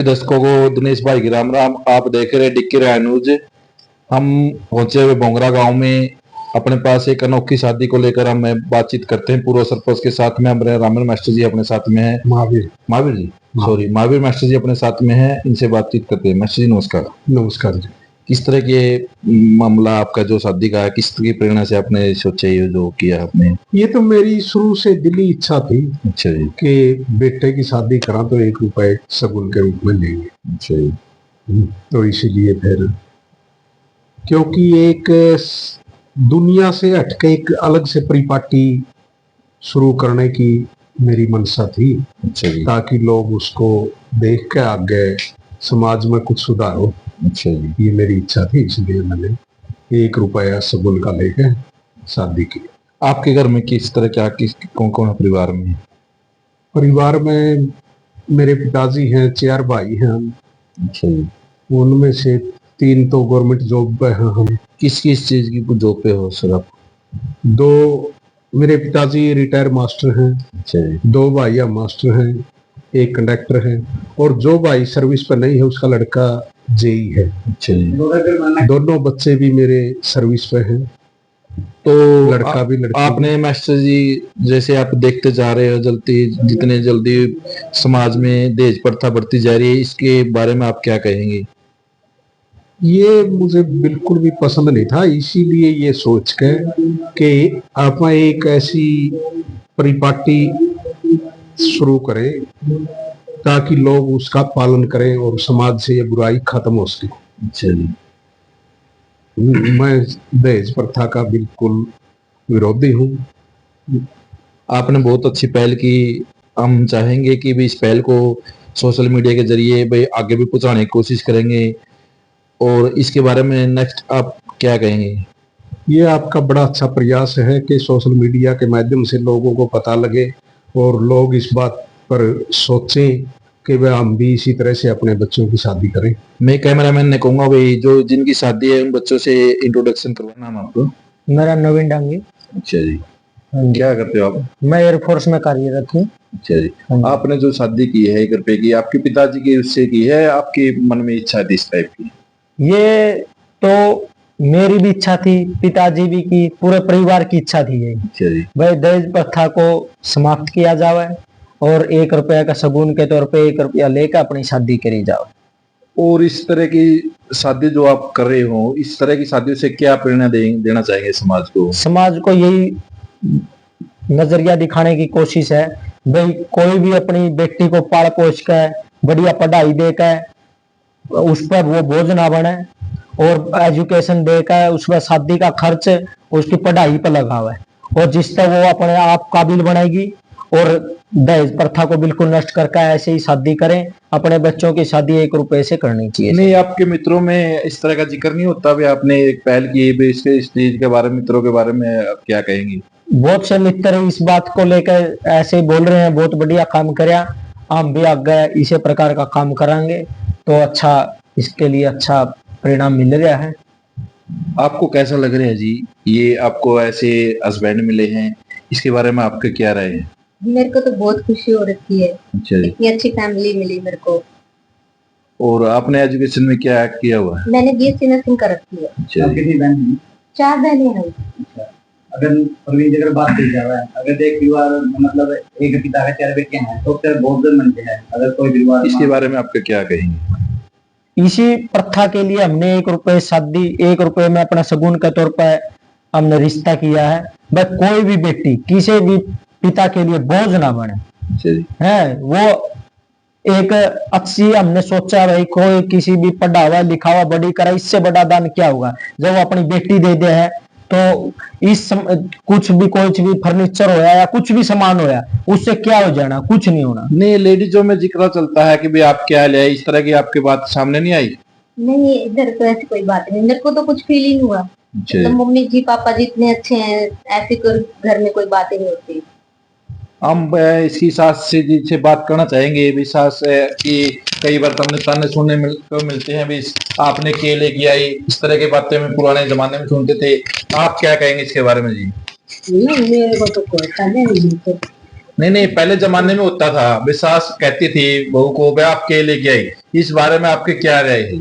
दर्शकों को दिनेश भाई की राम राम। आप देख रहे डिक्की राय न्यूज। हम पहुंचे हुए भोंगरा गांव में। अपने पास एक अनोखी शादी को लेकर हम बातचीत करते हैं पूर्व सरपंच के साथ में। हमारे रामन मास्टर जी अपने साथ में है। महावीर जी, सॉरी, महावीर मास्टर जी अपने साथ में है। इनसे बातचीत करते हैं। मास्टर जी नमस्कार। नमस्कार जी। किस तरह के मामला आपका जो शादी का है, किस तरह की प्रेरणा से आपने सोचा ये जो किया आपने? ये तो मेरी शुरू से दिली इच्छा थी। अच्छा जी। कि बेटे की शादी करा तो 1 रुपए शगुन के रूप में लेंगे। अच्छा जी। तो इसीलिए फिर, क्योंकि एक दुनिया से हटके एक अलग से परिपाटी शुरू करने की मेरी मनसा थी। अच्छा जी। ताकि लोग उसको देख के आगे समाज में कुछ सुधार हो। अच्छा जी। ये मेरी इच्छा थी, इसलिए मैंने 1 रुपया शगुन का लेके शादी की। आपके घर में किस तरह क्या, किस कौन कौन परिवार में? परिवार में मेरे पिताजी हैं, 4 भाई हैं हम। अच्छा जी। उनमें से 3 तो गवर्नमेंट जॉब पे हैं हम। किस किस चीज की जॉब पे हो सर आप? 2 मेरे पिताजी रिटायर मास्टर हैं। अच्छा जी। 2 भाई मास्टर हैं, 1 कंडक्टर है, और जो भाई सर्विस पर नहीं है उसका लड़का जेई है। अच्छा जी। दोनों बच्चे भी मेरे सर्विस पे हैं। तो लड़का भी लड़की आपने मास्टर जी, जैसे आप देखते जा रहे हो जितने जल्दी समाज में दहेज प्रथा बढ़ती जा रही है, इसके बारे में आप क्या कहेंगे? ये मुझे बिल्कुल भी पसंद नहीं था। इसीलिए ये सोच के कि आप एक ऐसी परिपाटी शुरू करें ताकि लोग उसका पालन करें और समाज से ये बुराई खत्म हो सके। अच्छा जी। मैं दहेज प्रथा का बिल्कुल विरोधी हूँ। आपने बहुत अच्छी पहल की। हम चाहेंगे कि भी इस पहल को सोशल मीडिया के जरिए भाई आगे भी पहुंचाने की कोशिश करेंगे। और इसके बारे में नेक्स्ट आप क्या कहेंगे? ये आपका बड़ा अच्छा प्रयास है कि सोशल मीडिया के माध्यम से लोगों को पता लगे और लोग इस बात पर सोचें कि वह हम भी इसी तरह से अपने बच्चों की शादी करें। मैं कैमरामैन ने कहूंगा भाई जो जिनकी शादी है उन बच्चों से इंट्रोडक्शन करवाना। नाम आपको? मेरा नवीन डांगी। अच्छा जी। क्या करते हो आप? मैं एयरफोर्स में कार्यरत हूँ। अच्छा जी। आपने जो शादी की है 1 रुपए की, आपके पिताजी की उससे की है, आपके मन में इच्छा थी इस टाइप की? ये तो मेरी भी इच्छा थी, पिताजी भी की, पूरे परिवार की इच्छा थी ये। अच्छा जी। भाई दहेज प्रथा को समाप्त किया जाए और 1 रुपया का शगुन के तौर पे 1 रुपया लेकर अपनी शादी करी जाओ। और इस तरह की शादी जो आप कर रहे हो, इस तरह की शादियों से क्या प्रेरणा देना चाहेंगे समाज को? समाज को यही नजरिया दिखाने की कोशिश है भाई कोई भी अपनी बेटी को पाल पोष कर बढ़िया पढ़ाई देकर उस पर वो बोझ ना बने और एजुकेशन देकर उसमें शादी का खर्च उसकी पढ़ाई पर लगावे और जिससे वो अपने आप काबिल बनेगी। और दहेज प्रथा को बिल्कुल नष्ट करके ऐसे ही शादी करें। अपने बच्चों की शादी 1 रुपए से करनी चाहिए। नहीं, आपके मित्रों में इस तरह का जिक्र नहीं होता? भी आपने एक पहल की भी इसके इस चीज के बारे में, मित्रों के बारे में आप क्या कहेंगे? बहुत से मित्र इस बात को लेकर ऐसे ही बोल रहे हैं, बहुत बढ़िया काम करया, हम भी आगे इसी प्रकार का काम करेंगे तो अच्छा, इसके लिए अच्छा परिणाम मिल रहा है। आपको कैसा लग रहा है जी, ये आपको ऐसे हस्बैंड मिले हैं, इसके बारे में आपके क्या राय है? मेरे को तो बहुत खुशी हो रही है। अच्छा जी। इतनी अच्छी फैमिली मिली मेरे को। और आपने एजुकेशन में क्या किया हुआ है? मैंने बीएससी नर्सिंग कर रखी है। अच्छा जी। कितनी बहन है? 4 बहनें हैं। अगर परवीन जी अगर बात की जाए, अगर देख परिवार मतलब एक पिता के 4 बेटियां हैं तो फिर बहुत मनते हैं। अगर कोई परिवार, इसके बारे में आपका क्या कहेंगे? इसी प्रथा के लिए हमने 1 रुपए शादी, 1 रुपए में अपना शगुन के तौर पर हमने रिश्ता किया है। बस कोई भी बेटी किसी भी पिता के लिए बोझ ना बने है। वो एक अच्छी हमने सोचा भाई कोई किसी भी पढ़ा हुआ लिखा हुआ बड़ी करा, इससे बड़ा दान क्या होगा जब वो अपनी बेटी दे दे है। तो कुछ भी कोई भी फर्नीचर होया या कुछ भी सामान होया उससे क्या हो जाना, कुछ नहीं होना। नहीं, लेडीजों में जिक्र चलता है कि भाई आप क्या ले आए, इस तरह की आपकी बात सामने नहीं आई? नहीं, इधर तो ऐसी कोई बात नहीं। मेरे को तो कुछ फील ही नहीं हुआ। तो मम्मी जी पापा जी इतने अच्छे हैं, ऐसी कोई घर में कोई बात ही नहीं होती। हम इसकी सास जी से बात करना चाहेंगे। भी सास की कई बार हमने ताने सुनने मिलते हैं भी आपने केले किया, इस तरह की बातें में पुराने जमाने में सुनते थे। आप क्या कहेंगे इसके बारे में जी? नहीं, मेरे को तो कोई ताने नहीं मिलते। नहीं नहीं, पहले जमाने में होता था, वे सास कहती थी बहू को वे आपके लेके आई, इस बारे में आपके क्या राय है?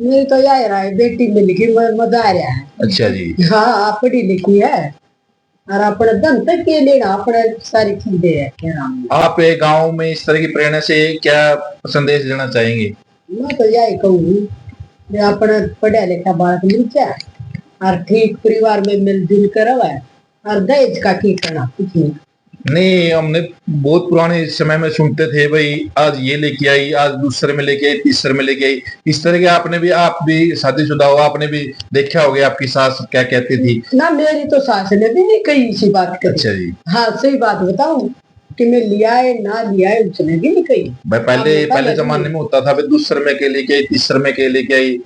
मेरी तो यही राय, बेटी मिल गई मजा आ रहा है। अच्छा जी। हाँ पढ़ी लिखी है और अपने धन तक के लेना अपने सारी चीजें है क्या नाम है। आप एक गांव में इस तरह की प्रेरणा से क्या संदेश देना चाहेंगे? मैं तो यही कहूँ अपने पढ़ा लिखा बालक मिल जाए और ठीक परिवार में मिलजुल कर रहे और दहेज का ठीक करना कुछ नहीं। नहीं, हमने बहुत पुराने समय में सुनते थे भाई आज ये लेके आई, आज दूसरे में लेके आई, तीसरे में लेके आई, इस तरह के आपने भी, आप भी शादीशुदा हो, आपने भी देखा होगा आपकी सास क्या कहती थी? ना मेरी तो सास ने भी नहीं कही इसी बात करी। अच्छा जी। हाँ सही बात बताऊं कि मैं लिया है ना लिया है उसने भी नहीं कही। भाई पहले जमाने में होता था भाई दूसरे में के लेके आई, तीसरे में के लेके आई,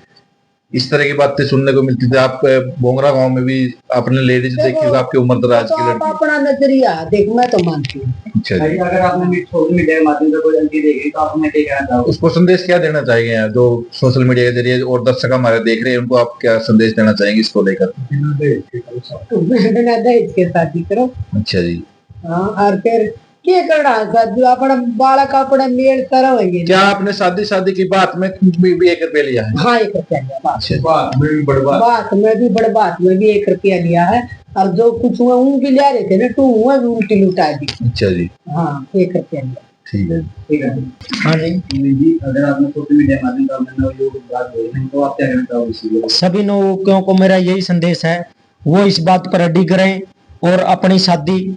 इस तरह की बातें सुनने को मिलती थी। आप बोंगरा गांव में भी आपने लेडीज देखी होगी, आपकी उम्र दराज तो की आप लड़की। अपना नजरिया देख, मैं तो मानती हूँ। अच्छा जी। अगर आपने सोशल मीडिया के माध्यम से कोई लड़की देखी तो आप उन्हें क्या कहना चाहोगे? उसको संदेश क्या देना चाहेंगे यार, जो सोशल मीडिया के जरिए और दर्शक हमारे देख रहे हैं, उनको आप क्या संदेश देना चाहेंगे इसको लेकर? बिना दहेज के शादी करो। अच्छा जी। हाँ और फिर क्या करना जो अपना बालक अपने मेल करोगे। क्या आपने शादी की बात में भी 1 रुपया लिया है? हाँ 1 रुपया लिया बात अच्छा जी। बात में भी बड़ी बात। बात में भी बड़ बात में भी 1 रुपया लिया है और जो कुछ हुआ ऊँ भी ले रहे थे ना तो हुआ भी उल्टी लुटा दी। अच्छा जी। हाँ 1 रुपया लिया। ठीक है। ठीक है हाँ जी। जी, अगर आपने सोशल मीडिया के माध्यम से आपने नवयुवक बात बोली है, तो आप क्या कहना चाहोगे इसी लिए? सभी नौकरियों को मेरा यही संदेश है, वो इस बात पर अड़ी करें और अपनी शादी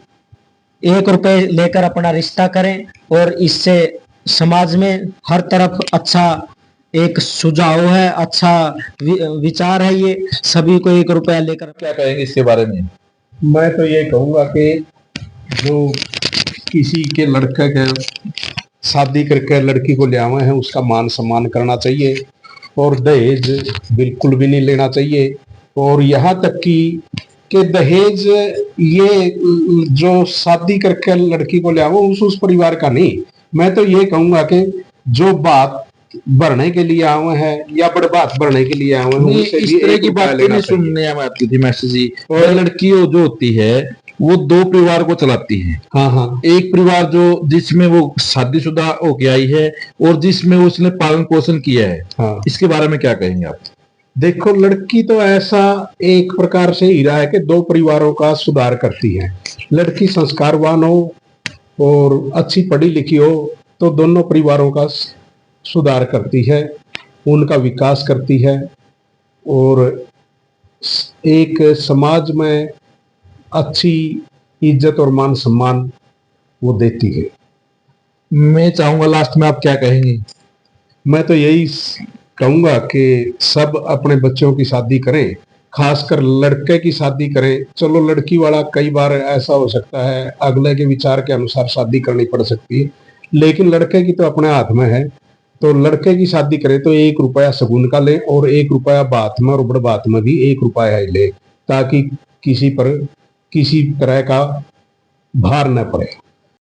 1 रुपए लेकर अपना रिश्ता करें और इससे समाज में हर तरफ अच्छा एक सुझाव है, अच्छा विचार है, ये सभी को 1 रुपया लेकर। क्या कहेंगे इसके बारे में? मैं तो ये कहूंगा कि जो किसी के लड़के के शादी करके लड़की को ले आवे हैं उसका मान सम्मान करना चाहिए और दहेज बिल्कुल भी नहीं लेना चाहिए। और यहाँ तक कि दहेज ये जो शादी करके लड़की को ले आवो उस परिवार का नहीं। मैं तो ये कहूंगा कि जो बात भरने के लिए आवे हैं या बड़ बात भरने के लिए आवे हैं उनसे इस भी तरह 1 की रुपया बातें लेना नहीं चाहिए। सुनने में आती थी मैसेज जी। और लड़की जो होती है वो 2 परिवार को चलाती है। हाँ हाँ एक परिवार जो जिसमें वो शादीशुदा होके आई है और जिसमें उसने पालन पोषण किया है, हाँ। इसके बारे में क्या कहेंगे आप? देखो लड़की तो ऐसा एक प्रकार से हीरा है कि 2 परिवारों का सुधार करती है। लड़की संस्कारवान हो और अच्छी पढ़ी लिखी हो तो दोनों परिवारों का सुधार करती है, उनका विकास करती है और एक समाज में अच्छी इज्जत और मान सम्मान वो देती है। मैं चाहूंगा लास्ट में आप क्या कहेंगे? मैं तो यही कहूंगा कि सब अपने बच्चों की शादी करें, खासकर लड़के की शादी करें। चलो लड़की वाला कई बार ऐसा हो सकता है अगले के विचार के अनुसार शादी करनी पड़ सकती है, लेकिन लड़के की तो अपने हाथ में है। तो लड़के की शादी करे तो 1 रुपया शगुन का ले और 1 रुपया बात में और बड़ बात में भी 1 रुपया ही ले, ताकि किसी पर किसी तरह का भार न पड़े।